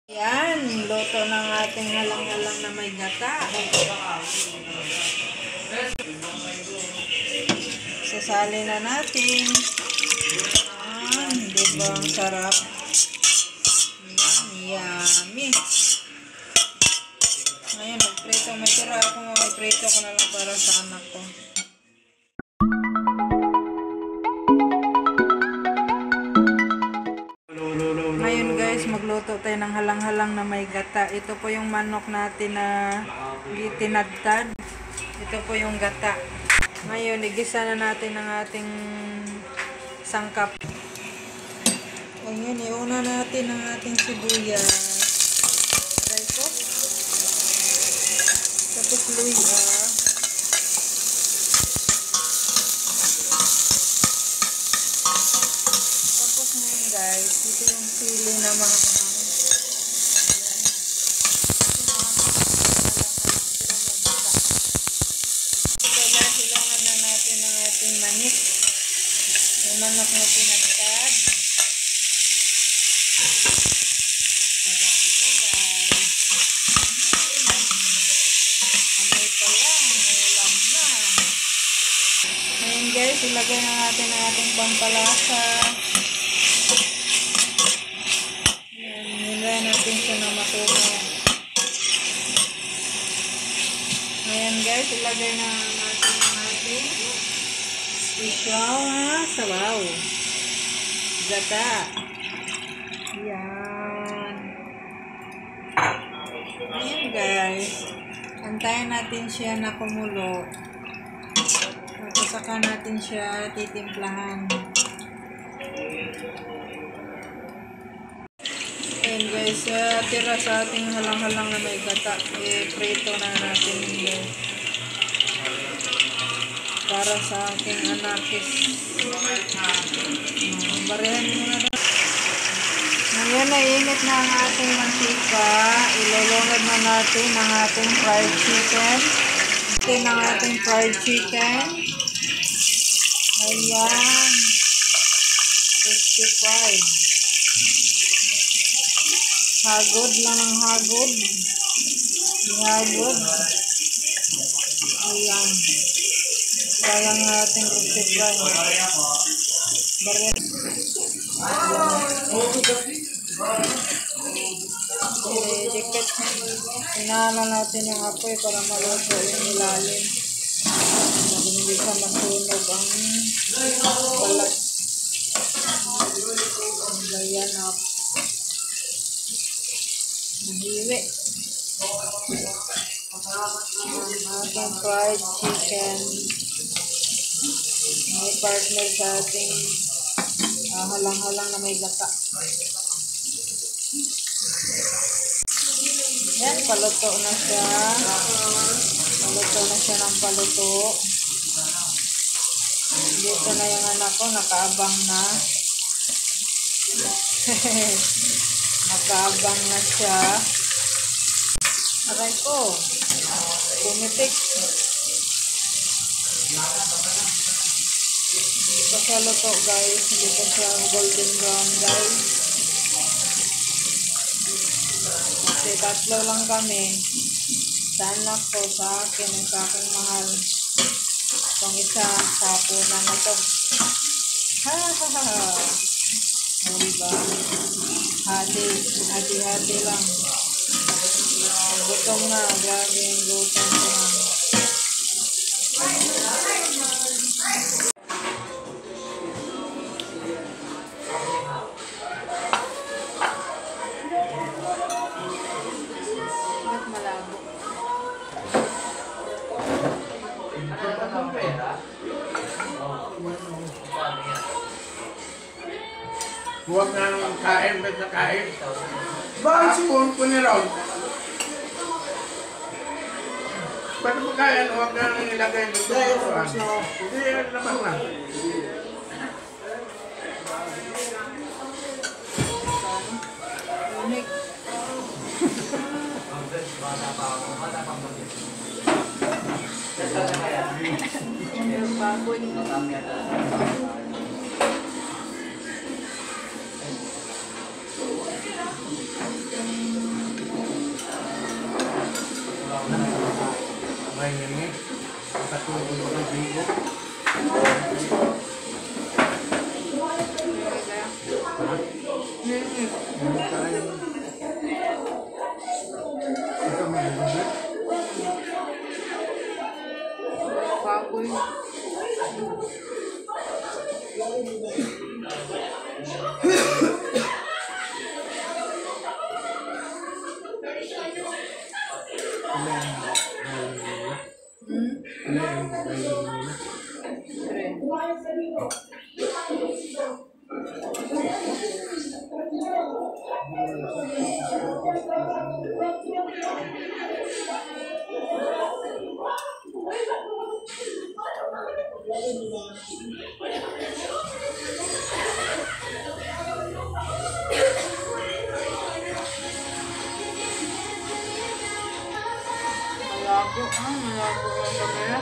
Yan, luto ng ating halang-halang na may gata. Sasali na natin. Diba ang sarap? Yummy. Ngayon, magprito. May tira ako, magprito ko na lang para sa anak ko. Ngayon guys, magluto tayo ng halang-halang na may gata. Ito po yung manok natin na tinadtad. Ito po yung gata. Ngayon, igisa na natin ang ating sangkap. Ngayon, iuna natin ang ating sibuyas. Try ko. Tapos luya. Tapos ngayon guys, ito yung sili na mga manik, yung manok na tinagtad. Amoy pa lang, ulam na. Ngayon guys, ilagay na natin ang ating pampalasa. Nilagay natin siya na matunaw. Ngayon guys, ilagay na natin ang ating ikaw sabaw. Gata. Yan. Ayan guys. Antayin natin siya na kumulo. At saka natin siya titimplahan. Ayan guys. Tira sa ating halang-halang na may gata. Prito na natin guys. Para sa aking anakis. Barihan mo na rin. Ngayon na init na ang ating mantika. Ilulungad na natin ang ating fried chicken. Natin ang ating fried chicken. Ayan. 55. Hagod lang ang hagod. Hagod. Ayan. Kaya ng ating roasted rice. Dikit. Inaala natin yung apoy para maluto yung ilalim. Hindi ka masunog ang balat. Ayan up. Nahiwi. Ang ating fried chicken. May partner sa ating halang-halang na may gata. Yan, paluto na siya. Paluto na siya ng paluto. Dito na yung anak ko, nakaabang na. Nakaabang na siya. Aray ko. Pumitik. Kasi luto guys, hindi ko siya golden brown guys. Kasi tatlo lang kami. Sa anak ko, sa akin, sa aking mahal. Itong isa, sa punan na to. Ha ha ha ha. O diba? Hati lang. Gutom na, grabe yung gutom ko na. Huwag nang kain, ba't na kain? Bakit simuhon ko ni Ron? Ba't mo kain? Huwag nang ilagay dito. Hindi, yan naman na. Unik. Baboy. kain yan eh. Katulog ko ng bigo. Hindi kaya. Ito mag-ibig. Baboy. Malabo. Malabo ang kamera.